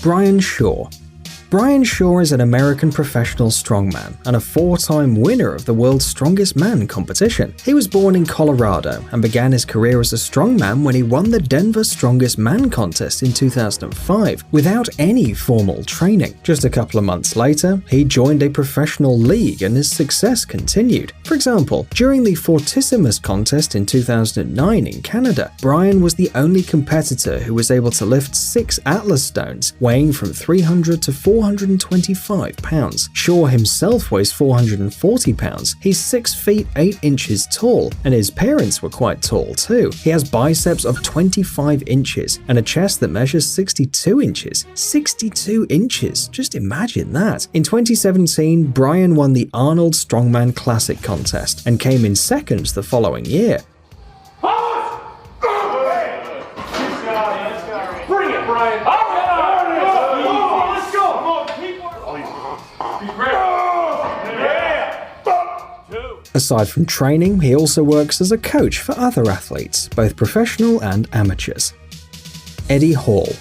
Brian Shaw. Brian Shaw is an American professional strongman and a 4-time winner of the World's Strongest Man competition. He was born in Colorado and began his career as a strongman when he won the Denver Strongest Man contest in 2005 without any formal training. Just a couple of months later, he joined a professional league and his success continued. For example, during the Fortissimus contest in 2009 in Canada, Brian was the only competitor who was able to lift 6 Atlas stones, weighing from 300 to 425 pounds. Shaw himself weighs 440 pounds. He's 6 feet 8 inches tall, and his parents were quite tall too. He has biceps of 25 inches and a chest that measures 62 inches. 62 inches! Just imagine that. In 2017, Brian won the Arnold Strongman Classic contest and came in second the following year. Bring it, Brian! Aside from training, he also works as a coach for other athletes, both professional and amateurs. Eddie Hall.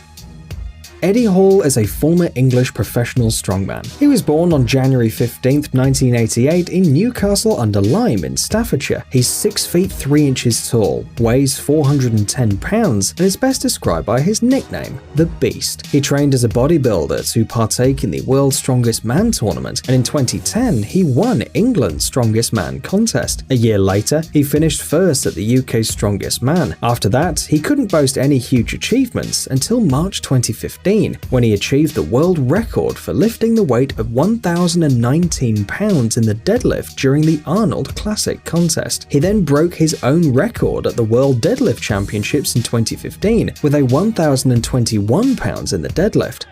Eddie Hall is a former English professional strongman. He was born on January 15, 1988 in Newcastle-under-Lyme in Staffordshire. He's 6 feet 3 inches tall, weighs 410 pounds, and is best described by his nickname, The Beast. He trained as a bodybuilder to partake in the World's Strongest Man tournament, and in 2010 he won England's Strongest Man contest. A year later, he finished first at the UK's Strongest Man. After that, he couldn't boast any huge achievements until March 2015. When he achieved the world record for lifting the weight of 1,019 pounds in the deadlift during the Arnold Classic contest. He then broke his own record at the World Deadlift Championships in 2015 with a 1,021 pounds in the deadlift.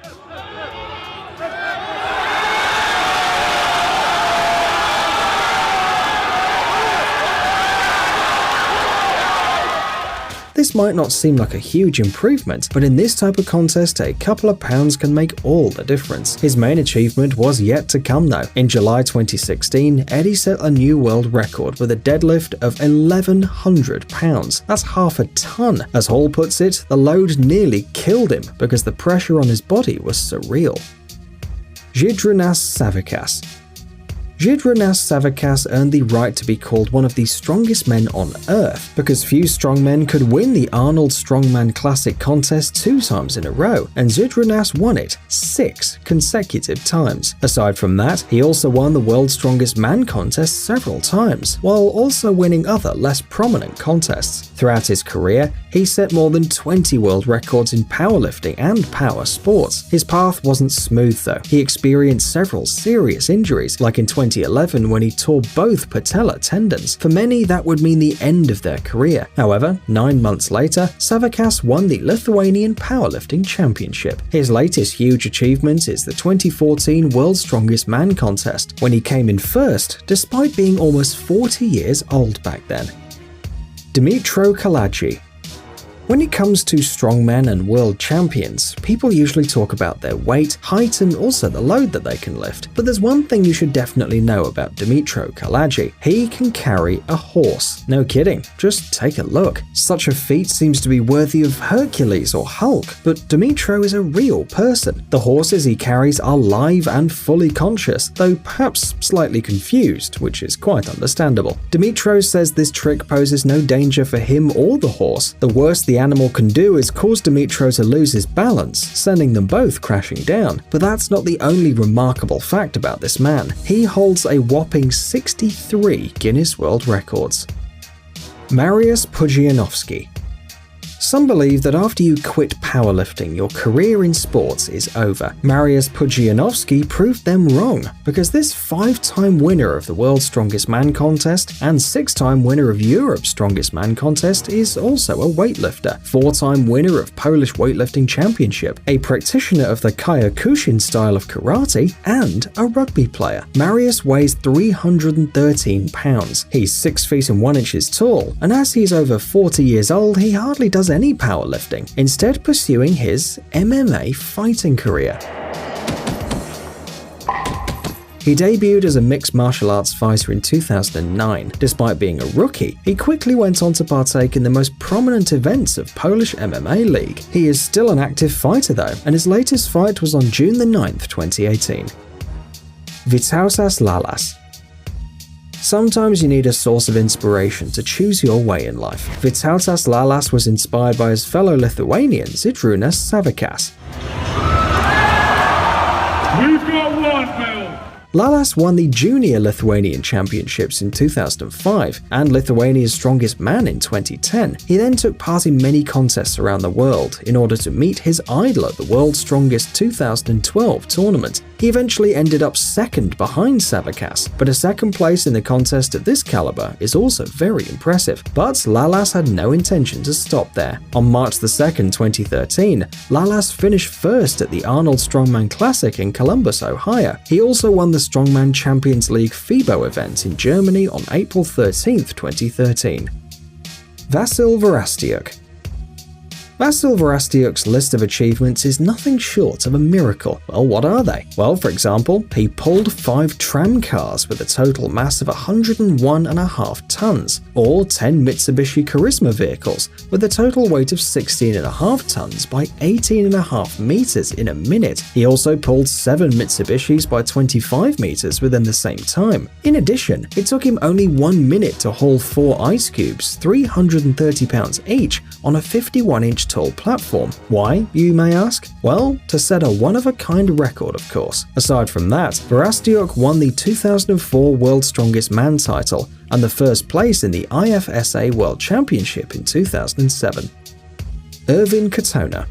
This might not seem like a huge improvement, but in this type of contest, a couple of pounds can make all the difference. His main achievement was yet to come though. In July 2016, Eddie set a new world record with a deadlift of 1,100 pounds. That's half a ton. As Hall puts it, the load nearly killed him because the pressure on his body was surreal. Zydrunas Savickas. Zydrunas Savickas earned the right to be called one of the strongest men on Earth because few strongmen could win the Arnold Strongman Classic contest 2 times in a row, and Zydrunas won it 6 consecutive times. Aside from that, he also won the World's Strongest Man contest several times, while also winning other less prominent contests. Throughout his career, he set more than 20 world records in powerlifting and power sports. His path wasn't smooth though. He experienced several serious injuries, like in 2011 when he tore both patella tendons. For many, that would mean the end of their career. However, 9 months later, Savickas won the Lithuanian Powerlifting Championship. His latest huge achievement is the 2014 World's Strongest Man contest, when he came in first despite being almost 40 years old back then. Dmytro Kalagi. When it comes to strongmen and world champions, people usually talk about their weight, height, and also the load that they can lift. But there's one thing you should definitely know about Dmytro Kalagi. He can carry a horse. No kidding, just take a look. Such a feat seems to be worthy of Hercules or Hulk, but Dmytro is a real person. The horses he carries are live and fully conscious, though perhaps slightly confused, which is quite understandable. Dmytro says this trick poses no danger for him or the horse. The worst the animal can do is cause Dmytro to lose his balance, sending them both crashing down. But that's not the only remarkable fact about this man. He holds a whopping 63 Guinness World Records. Mariusz Pudzianowski. Some believe that after you quit powerlifting, your career in sports is over. Mariusz Pudzianowski proved them wrong, because this 5-time winner of the World's Strongest Man contest and 6-time winner of Europe's Strongest Man contest is also a weightlifter, 4-time winner of Polish Weightlifting Championship, a practitioner of the Kyokushin style of karate, and a rugby player. Mariusz weighs 313 pounds. He's 6 feet and 1 inches tall, and as he's over 40 years old, he hardly does any powerlifting, instead pursuing his MMA fighting career. He debuted as a mixed martial arts fighter in 2009. Despite being a rookie, he quickly went on to partake in the most prominent events of Polish MMA League. He is still an active fighter though, and his latest fight was on June 9th, 2018. Vytautas Lalas. Sometimes you need a source of inspiration to choose your way in life. Vytautas Lalas was inspired by his fellow Lithuanian Zydrunas Savikas. We've got one, Bill! Lalas won the Junior Lithuanian Championships in 2005 and Lithuania's Strongest Man in 2010. He then took part in many contests around the world in order to meet his idol at the World's Strongest 2012 tournament. He eventually ended up second behind Savikas, but a second place in the contest of this caliber is also very impressive. But Lalas had no intention to stop there. On March 2nd, 2013, Lalas finished first at the Arnold Strongman Classic in Columbus, Ohio. He also won the Strongman Champions League FIBO event in Germany on April 13th, 2013. Vasyl Verastyuk. Vasyl Verastyuk's list of achievements is nothing short of a miracle. Well, what are they? Well, for example, he pulled 5 tram cars with a total mass of 101.5 tons, or 10 Mitsubishi Charisma vehicles with a total weight of 16.5 tons by 18.5 meters in a minute. He also pulled 7 Mitsubishis by 25 meters within the same time. In addition, it took him only 1 minute to haul 4 ice cubes, 330 pounds each, on a 51-inch tall platform. Why, you may ask? Well, to set a one-of-a-kind record, of course. Aside from that, Verastyuk won the 2004 World's Strongest Man title and the first place in the IFSA World Championship in 2007. Erwin Katona.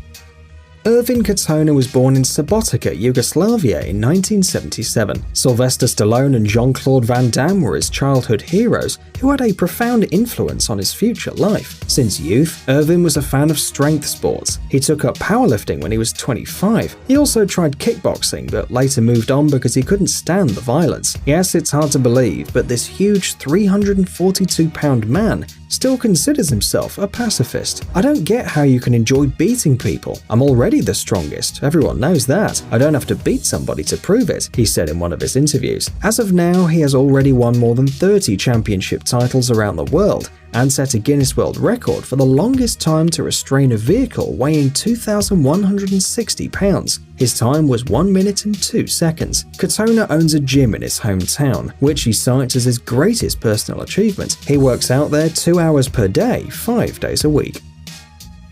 Erwin Katona was born in Subotica, Yugoslavia in 1977. Sylvester Stallone and Jean-Claude Van Damme were his childhood heroes who had a profound influence on his future life. Since youth, Erwin was a fan of strength sports. He took up powerlifting when he was 25. He also tried kickboxing, but later moved on because he couldn't stand the violence. Yes, it's hard to believe, but this huge 342-pound man still considers himself a pacifist. I don't get how you can enjoy beating people. I'm already the strongest. Everyone knows that. I don't have to beat somebody to prove it, he said in one of his interviews. As of now, he has already won more than 30 championship titles around the world and set a Guinness World Record for the longest time to restrain a vehicle weighing 2,160 pounds. His time was 1 minute and 2 seconds. Katona owns a gym in his hometown, which he cites as his greatest personal achievement. He works out there 2 hours per day, 5 days a week.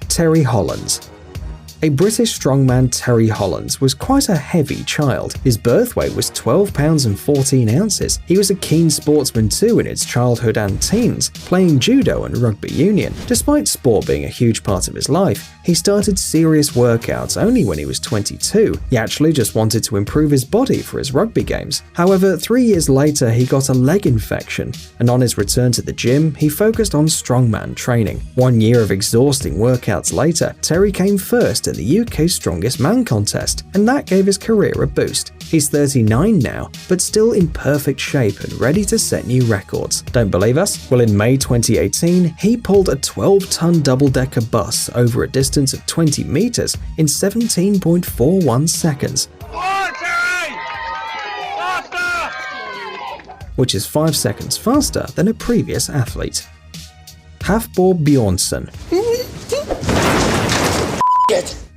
Terry Hollands. A British strongman, Terry Hollands, was quite a heavy child. His birth weight was 12 pounds and 14 ounces. He was a keen sportsman too in his childhood and teens, playing judo and rugby union. Despite sport being a huge part of his life, he started serious workouts only when he was 22. He actually just wanted to improve his body for his rugby games. However, 3 years later, he got a leg infection, and on his return to the gym, he focused on strongman training. 1 year of exhausting workouts later, Terry came first at the UK's Strongest Man contest, and that gave his career a boost. He's 39 now, but still in perfect shape and ready to set new records. Don't believe us? Well, in May 2018, he pulled a 12-ton double-decker bus over a distance of 20 meters in 17.41 seconds, which is 5 seconds faster than a previous athlete. Hafþór Bjornsson.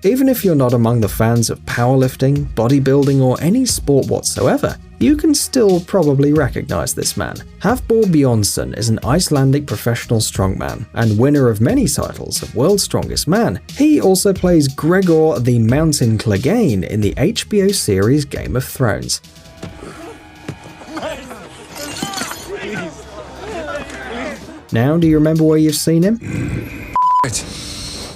Even if you're not among the fans of powerlifting, bodybuilding, or any sport whatsoever, you can still probably recognize this man. Hafþór Bjornsson is an Icelandic professional strongman and winner of many titles of World's Strongest Man. He also plays Gregor the Mountain Clegane in the HBO series Game of Thrones. Now, do you remember where you've seen him?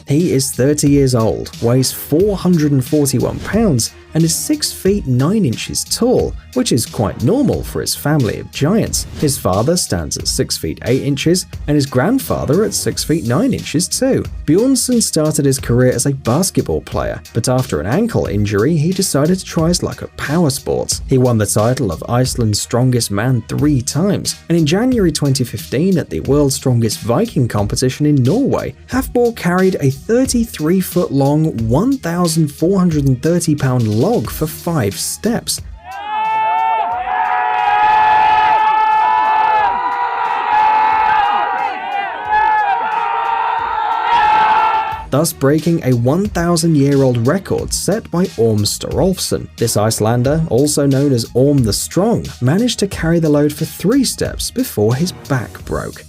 He is 30 years old, weighs 441 pounds, and is 6 feet 9 inches tall, which is quite normal for his family of giants. His father stands at 6 feet 8 inches, and his grandfather at 6 feet 9 inches too. Bjornsson started his career as a basketball player, but after an ankle injury, he decided to try his luck at power sports. He won the title of Iceland's Strongest Man 3 times, and in January 2015 at the World's Strongest Viking competition in Norway, Hafþór carried a 33-foot-long, 1,430-pound log for 5 steps. thus breaking a 1,000-year-old record set by Orm Storolfsson. This Icelander, also known as Orm the Strong, managed to carry the load for 3 steps before his back broke.